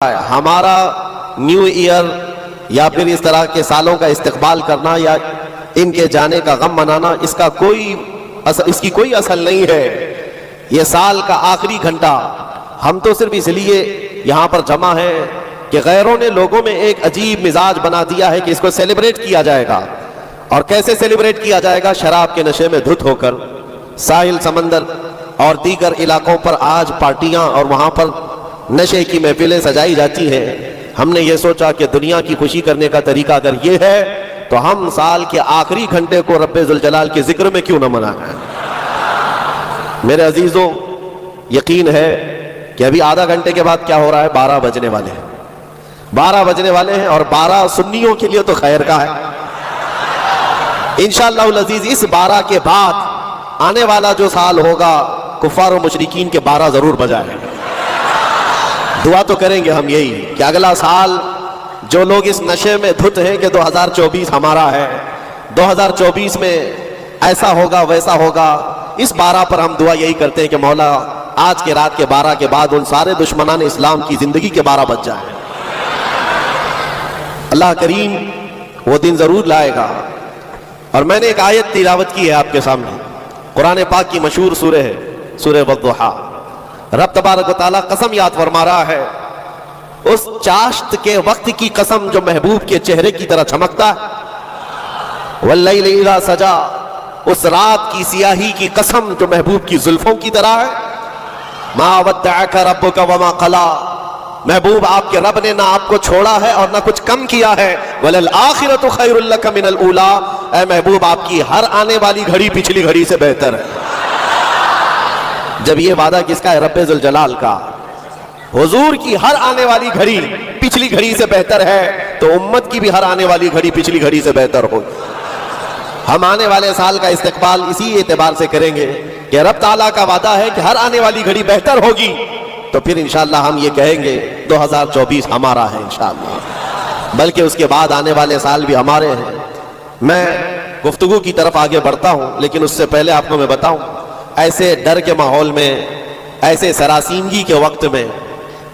ہمارا new year یا پھر اس طرح کے سالوں کا استقبال کرنا یا ان کے جانے کا غم منانا اس کی کوئی اصل نہیں ہے۔ یہ سال کا آخری گھنٹہ ہم تو صرف اس لیے یہاں پر جمع ہیں کہ غیروں نے لوگوں میں ایک عجیب مزاج بنا دیا ہے کہ اس کو سیلیبریٹ کیا جائے گا۔ اور کیسے سیلیبریٹ کیا جائے گا؟ شراب کے نشے میں دھت ہو کر ساحل سمندر اور دیگر علاقوں پر آج پارٹیاں اور وہاں پر نشے کی محفلیں سجائی جاتی ہیں۔ ہم نے یہ سوچا کہ دنیا کی خوشی کرنے کا طریقہ اگر یہ ہے تو ہم سال کے آخری گھنٹے کو رب ذوالجلال کے ذکر میں کیوں نہ منائیں۔ میرے عزیزوں، یقین ہے کہ ابھی آدھا گھنٹے کے بعد کیا ہو رہا ہے؟ 12 بجنے والے ہیں۔ 12 بجنے والے ہیں اور 12 سنیوں کے لیے تو خیر کا ہے۔ انشاءاللہ العزیز اس 12 کے بعد آنے والا جو سال ہوگا کفار و مشرکین کے 12 ضرور بجائیں۔ دعا تو کریں گے ہم یہی کہ اگلا سال جو لوگ اس نشے میں دھت ہیں کہ 2024 ہمارا ہے، 2024 میں ایسا ہوگا ویسا ہوگا، اس 12 پر ہم دعا یہی کرتے ہیں کہ مولا آج کے رات کے 12 کے بعد ان سارے دشمنان اسلام کی زندگی کے 12 بج جائیں۔ اللہ کریم وہ دن ضرور لائے گا۔ اور میں نے ایک آیت تلاوت کی ہے آپ کے سامنے، قرآن پاک کی مشہور سورہ ہے، سورہ والضحیٰ۔ رب تبارک و تعالیٰ قسم یاد فرما رہا ہے اس چاشت کے وقت کی قسم جو محبوب کے چہرے کی طرح چمکتا ہے، واللیل اذا سجا، اس رات کی سیاہی کی قسم جو محبوب کی زلفوں کی طرح ہے، ما ودعک ربک وما قلا، محبوب آپ کے رب نے نہ آپ کو چھوڑا ہے اور نہ کچھ کم کیا ہے، وللآخرۃ خیر لک من الاولی، اے محبوب آپ کی ہر آنے والی گھڑی پچھلی گھڑی سے بہتر ہے۔ جب یہ وعدہ کس کا ہے؟ رب ذوالجلال کا۔ حضور کی ہر آنے والی گھڑی پچھلی گھڑی سے بہتر ہے تو امت کی بھی ہر آنے والی گھڑی پچھلی گھڑی سے بہتر ہو۔ ہم آنے والے سال کا استقبال اسی اعتبار سے کریں گے کہ رب تعالیٰ کا وعدہ ہے کہ ہر آنے والی گھڑی بہتر ہوگی، تو پھر انشاءاللہ ہم یہ کہیں گے 2024 ہمارا ہے انشاءاللہ، بلکہ اس کے بعد آنے والے سال بھی ہمارے ہیں۔ میں گفتگو کی طرف آگے بڑھتا ہوں، لیکن اس سے پہلے آپ کو میں بتاؤں، ایسے ڈر کے ماحول میں، ایسے سراسیمگی کے وقت میں،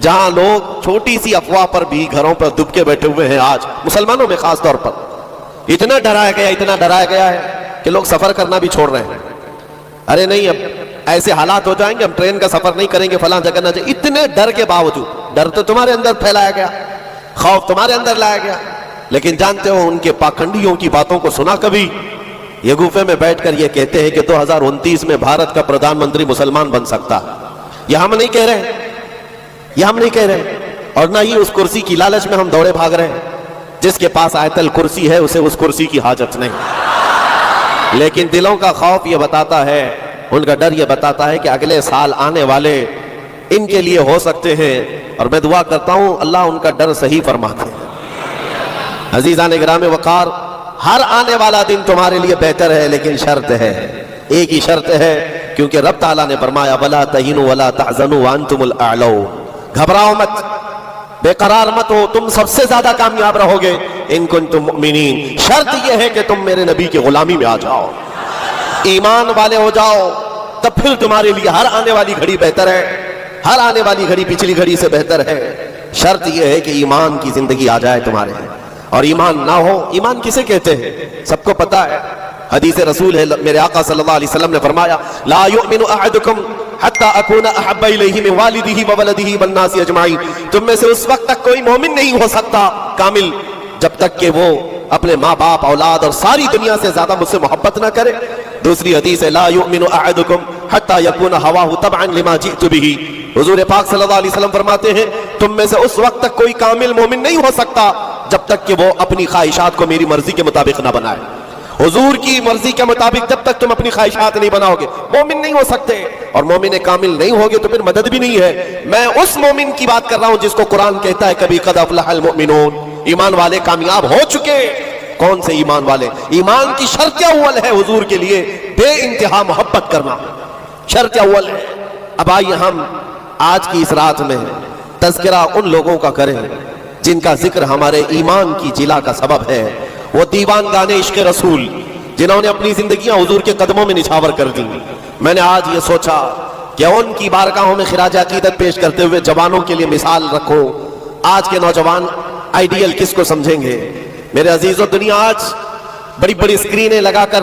جہاں لوگ چھوٹی سی افواہ پر بھی گھروں پر دب کے بیٹھے ہوئے ہیں، آج مسلمانوں میں خاص طور پر اتنا ڈرایا گیا ہے کہ لوگ سفر کرنا بھی چھوڑ رہے ہیں۔ ارے نہیں، اب ایسے حالات ہو جائیں گے ہم ٹرین کا سفر نہیں کریں گے، فلاں جگہ نہ جائیں۔ اتنے ڈر کے باوجود، ڈر تو تمہارے اندر پھیلایا گیا، خوف تمہارے اندر لایا گیا، لیکن جانتے ہو ان کے پاکھنڈیوں کی باتوں کو سنا کبھی؟ یہ گوفے میں بیٹھ کر یہ کہتے ہیں کہ 2029 میں بھارت کا پردھان منتری مسلمان بن سکتا ہے۔ یہ ہم نہیں کہہ رہے، اور نہ ہی اس کرسی کی لالچ میں ہم دوڑے بھاگ رہے ہیں۔ جس کے پاس آیت الکرسی ہے اسے اس کرسی کی حاجت نہیں، لیکن دلوں کا خوف یہ بتاتا ہے، ان کا ڈر یہ بتاتا ہے کہ اگلے سال آنے والے ان کے لیے ہو سکتے ہیں، اور میں دعا کرتا ہوں اللہ ان کا ڈر صحیح فرماتے ہیں۔ عزیزان گرام وقار، ہر آنے والا دن تمہارے لیے بہتر ہے، لیکن شرط ہے، ایک ہی شرط ہے، کیونکہ رب تعالیٰ نے فرمایا وَلَا تَهِنُوا وَلَا تَحْزَنُوا وَأَنْتُمُ الْأَعْلَوْنَ، گھبراؤ مت، بے قرار مت ہو، تم سب سے زیادہ کامیاب رہو گے ان کنتم مؤمنین۔ شرط یہ ہے کہ تم میرے نبی کی غلامی میں آ جاؤ، ایمان والے ہو جاؤ، تب پھر تمہارے لیے ہر آنے والی گھڑی بہتر ہے، ہر آنے والی گھڑی پچھلی گھڑی سے بہتر ہے۔ شرط یہ ہے کہ ایمان کی زندگی آ جائے تمہارے، اور ایمان نہ ہو، ایمان کسے کہتے ہیں سب کو پتا ہے، حدیث رسول ہے، میرے آقا صلی اللہ علیہ وسلم نے فرمایا لا یؤمن احدکم حتی اکون احب الیہ من والدہ وولدہ والناس اجمعین، تم میں سے اس وقت تک کوئی مومن نہیں ہو سکتا کامل جب تک کہ وہ اپنے ماں باپ، اولاد اور ساری دنیا سے زیادہ مجھ سے محبت نہ کرے۔ دوسری حدیث ہے لا یؤمن احدکم حتی یکون ہواہ تبعا لما جئت بہ، حضور پاک صلی اللہ علیہ وسلم فرماتے ہیں تم میں سے اس وقت تک کوئی کامل مومن نہیں ہو سکتا جب تک کہ وہ اپنی خواہشات کو میری مرضی کے مطابق نہ بنائے۔ حضور کی مرضی کے مطابق جب تک تم اپنی خواہشات نہیں بناؤ گے مومن نہیں ہو سکتے، اور مومن کامل نہیں ہوگے تو پھر مدد بھی نہیں ہے۔ میں اس مومن کی بات کر رہا ہوں جس کو قرآن کہتا ہے کبھی قد افلح المؤمنون، ایمان والے کامیاب ہو چکے۔ کون سے ایمان والے؟ ایمان کی شرط اول ہے حضور کے لیے بے انتہا محبت کرنا، شرط اول ہے۔ اب آئیے ہم آج کی اس رات میں تذکرہ ان لوگوں کا کریں جن کا ذکر ہمارے ایمان کی جلا کا سبب ہے، وہ دیوان گانے عشق رسول جنہوں نے اپنی زندگیاں حضور کے قدموں میں نچھاور کر دی۔ میں نے آج یہ سوچا کہ ان کی بارگاہوں میں خراج عقیدت پیش کرتے ہوئے جوانوں کے لیے مثال رکھو، آج کے نوجوان آئیڈیل کس کو سمجھیں گے؟ میرے عزیزو، دنیا آج بڑی بڑی اسکرینیں لگا کر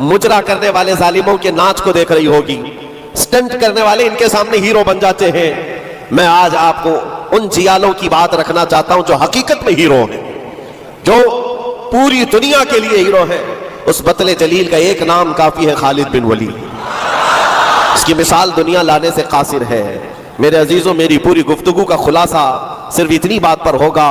مجرا کرنے والے ظالموں کے ناچ کو دیکھ رہی ہوگی. سٹنٹ کرنے والے ان کے سامنے ہیرو بن جاتے ہیں. میں آج آپ کو ان جیالوں کی بات رکھنا چاہتا ہوں جو حقیقت میں ہیرو ہیں، جو پوری دنیا کے لیے ہیرو ہیں. اس بطل جلیل کا ایک نام کافی ہے، خالد بن ولید. اس کی مثال دنیا لانے سے قاصر ہے. میرے عزیزوں، میری پوری گفتگو کا خلاصہ صرف اتنی بات پر ہوگا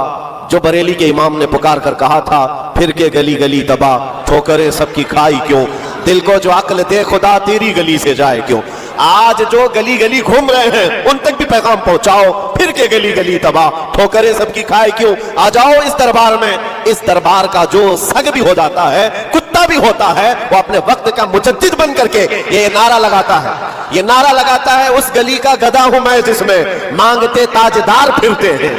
جو بریلی کے امام نے پکار کر کہا تھا، پھر کے گلی گلی تباہ، ٹھوکریں سب کی کھائی کیوں، دل کو جو عقل دے خدا تیری گلی سے جائے کیوں. آج جو گلی گلی گھوم رہے ہیں ان تک بھی پیغام پہنچاؤ، پھر کے گلی گلی تباہ، ٹھوکریں سب کی کھائے کیوں. آ جاؤ اس دربار میں. اس دربار کا جو سگ بھی ہو جاتا ہے، کتا بھی ہوتا ہے، وہ اپنے وقت کا مجدد بن کر کے یہ نعرہ لگاتا ہے. یہ نعرہ لگاتا ہے، اس گلی کا گدھا ہوں میں جس میں مانگتے تاجدار پھرتے ہیں.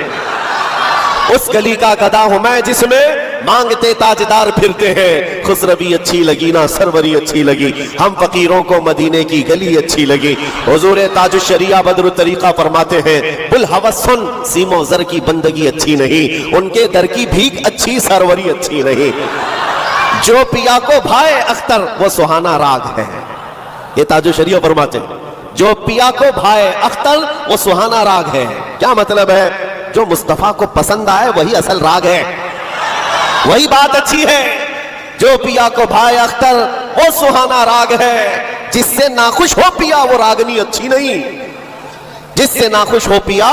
اس گلی کا گدھا ہوں میں جس میں مانگتے تاجدار پھرتے ہیں. خسروی اچھی لگی نہ سروری اچھی لگی، ہم فقیروں کو مدینے کی گلی اچھی لگی. حضور تاج الشریعہ بدر الطریقہ فرماتے ہیں، بالحوث سن سیم و زر کی بندگی اچھی نہیں، ان کے در کی بھیک اچھی سروری اچھی نہیں. جو پیا کو بھائے اختر وہ سہانا راگ ہے. یہ تاج الشریعہ فرماتے ہیں، جو پیا کو بھائے اختر وہ سہانا راگ ہے. کیا مطلب ہے؟ جو مصطفیٰ کو پسند آئے وہی اصل راگ ہے، وہی بات اچھی ہے. جو پیا کو بھائے اختر وہ سہانا راگ ہے. جس سے ناخوش ہو پیا وہ راگنی اچھی نہیں. جس سے ناخوش ہو پیا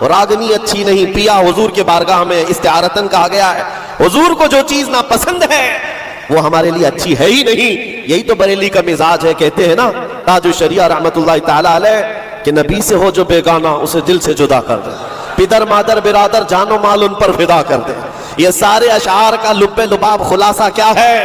وہ راگنی اچھی نہیں. پیا حضور کے بارگاہ میں استعارتن کہا گیا ہے. حضور کو جو چیز ناپسند ہے وہ ہمارے لیے اچھی ہے ہی نہیں. یہی تو بریلی کا مزاج ہے. کہتے ہیں نا تاج الشریعہ رحمت اللہ تعالی علیہ کہ نبی سے ہو جو بیگانہ اسے دل سے جدا کر دے، پدر مادر برادر جان و مال ان پر فدا کر دے. یہ سارے اشعار کا لب لباب خلاصہ کیا ہے؟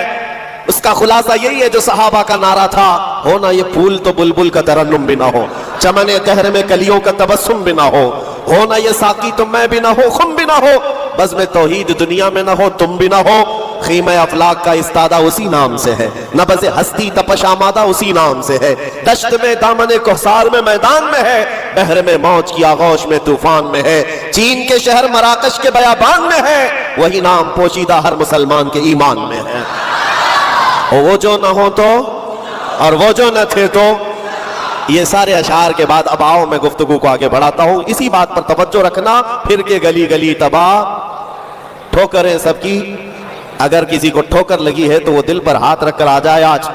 اس کا خلاصہ یہی ہے جو صحابہ کا نعرہ تھا، ہونا یہ پھول تو بلبل کا ترنم بھی نہ ہو، چمن دہر میں کلیوں کا تبسم بھی نہ ہو، ہونا یہ ساقی تو میں بھی نہ ہو، خم بھی نہ ہو، بس میں توحید دنیا میں نہ ہو، تم بھی نہ ہو. خیمہ افلاک کا استادہ اسی نام سے ہے، نبض ہستی تپش آمادہ اسی نام سے ہے. دشت میں دامن کوثر میں میدان میں ہے، بحر میں موج کی آغوش میں طوفان میں ہے، چین کے شہر مراکش کے بیابان میں ہے، وہی نام پوشیدہ ہر مسلمان کے ایمان میں ہے. وہ جو نہ ہو تو اور وہ جو نہ تھے تو. یہ سارے اشعار کے بعد اب آؤ میں گفتگو کو آگے بڑھاتا ہوں. اسی بات پر توجہ رکھنا، پھر کے گلی گلی تباہ، ٹھوکریں سب کی. اگر کسی کو ٹھوکر لگی ہے تو وہ دل پر ہاتھ رکھ کر آ جائے. آج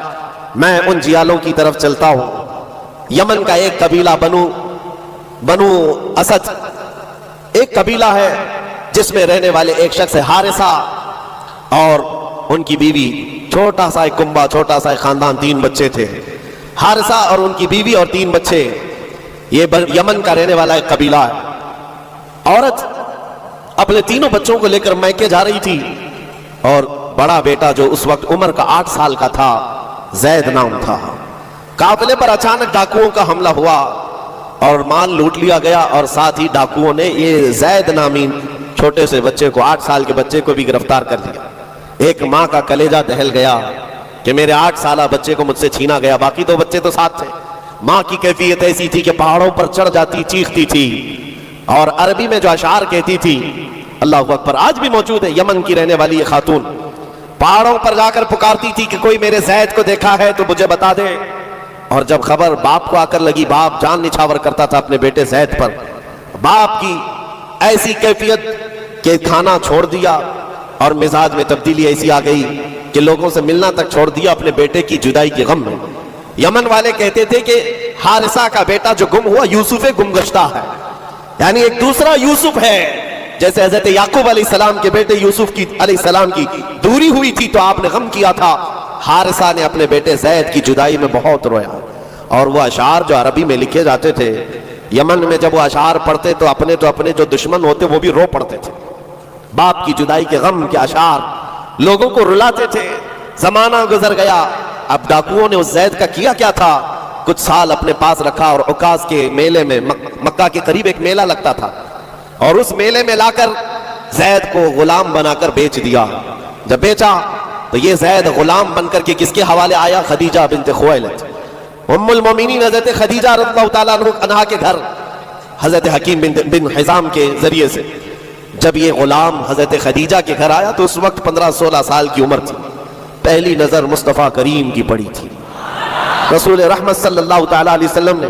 میں ان جیالوں کی طرف چلتا ہوں. یمن کا ایک قبیلہ بنو اسد ایک قبیلہ ہے جس میں رہنے والے ایک شخص ہے حارثہ اور ان کی بیوی. چھوٹا سا ایک کنبہ، چھوٹا سا ایک خاندان، 3 بچے تھے. حارثہ اور ان کی بیوی اور 3 بچے. یہ یمن کا رہنے والا ایک قبیلہ ہے. عورت اپنے تینوں بچوں کو لے کر میکے جا رہی تھی اور بڑا بیٹا جو اس وقت عمر کا 8 سال کا تھا، زید نام تھا. قافلے پر اچانک ڈاکوؤں کا حملہ ہوا اور مال لوٹ لیا گیا، اور ساتھ ہی ڈاکوؤں نے یہ زید نامی چھوٹے سے بچے کو، 8 سال کے بچے کو بھی گرفتار کر لیا. ایک ماں کا کلیجہ دہل گیا کہ میرے 8 سالہ بچے کو مجھ سے چھینا گیا. باقی 2 بچے تو ساتھ تھے. ماں کی کیفیت ایسی تھی کہ پہاڑوں پر چڑھ جاتی، چیختی تھی اور عربی میں جو اشعار کہتی تھی، اللہ اکبر، آج بھی موجود ہے. یمن کی رہنے والی یہ خاتون پہاڑوں پر جا کر پکارتی تھی کہ کوئی میرے زید کو دیکھا ہے تو مجھے بتا دے. اور جب خبر باپ کو آ کر لگی، باپ جان نچھاور کرتا تھا اپنے بیٹے زید پر. باپ کی ایسی کیفیت کہ کھانا چھوڑ دیا اور مزاج میں تبدیلی ایسی آ گئی کہ لوگوں سے ملنا تک چھوڑ دیا اپنے بیٹے کی جدائی کے غم میں. یمن والے کہتے تھے کہ حارثہ کا بیٹا جو گم ہوا یوسف گم گشتہ ہے، یعنی ایک دوسرا یوسف ہے. جیسے حضرت یعقوب علیہ السلام کے بیٹے یوسف کی علیہ السلام کی دوری ہوئی تھی تو آپ نے غم کیا تھا، حارثہ نے اپنے بیٹے زید کی جدائی میں بہت رویا. اور وہ اشعار جو عربی میں لکھے جاتے تھے، یمن میں جب وہ اشعار پڑھتے تو اپنے جو دشمن ہوتے وہ بھی رو پڑتے تھے. باپ کی جدائی کے غم کے اشعار لوگوں کو رلاتے تھے. زمانہ گزر گیا. اب ڈاکوؤں نے اس زید کا کیا کیا تھا، کچھ سال اپنے پاس رکھا اور عکاظ کے میلے میں، مکہ کے قریب ایک میلہ لگتا تھا، اور اس میلے میں لا کر زید کو غلام بنا کر بیچ دیا. جب بیچا تو یہ زید غلام بن کر کے کس کے حوالے آیا؟ خدیجہ بنت خویلد، ام المومنین حضرت خدیجہ رضی اللہ تعالیٰ عنہا کے گھر حضرت حکیم بن حزام کے ذریعے سے. جب یہ غلام حضرت خدیجہ کے گھر آیا تو اس وقت 15-16 سال کی عمر تھی. پہلی نظر مصطفیٰ کریم کی پڑی تھی. رسول رحمت صلی اللہ تعالی علیہ وسلم نے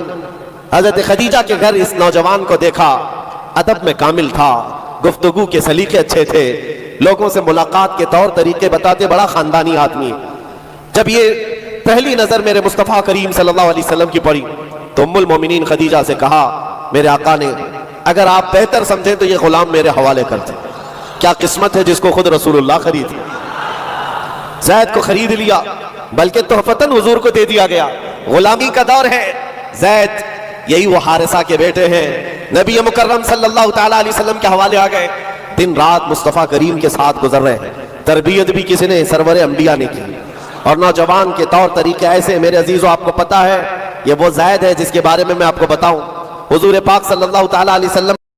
حضرت خدیجہ کے گھر اس نوجوان کو دیکھا. ادب میں کامل تھا, گفتگو کے سلیقے اچھے تھے, لوگوں سے ملاقات کے طور طریقے بتاتے, بڑا خاندانی آدمی. جب یہ پہلی نظر میرے مصطفیٰ کریم صلی اللہ علیہ وسلم کی پڑی تو ام المومنین خدیجہ سے کہا, میرے آقا نے اگر آپ بہتر سمجھیں تو یہ غلام میرے حوالے کر دیں. کیا قسمت ہے جس کو خود رسول اللہ خرید. زید کو خرید لیا, بلکہ تحفتاً حضور کو دے دیا گیا. غلامی کا دور ہے. زید یہی وہ حارثہ کے بیٹے ہیں, نبی مکرم صلی اللہ تعالیٰ علیہ وسلم کے حوالے آ گئے. دن رات مصطفیٰ کریم کے ساتھ گزر رہے ہیں. تربیت بھی کسی نے سرور انبیاء نے کی, اور نوجوان کے طور طریقے ایسے. میرے عزیزو, آپ کو پتا ہے یہ وہ زید ہے جس کے بارے میں آپ کو بتاؤں. حضور پاک صلی اللہ تعالیٰ علیہ وسلم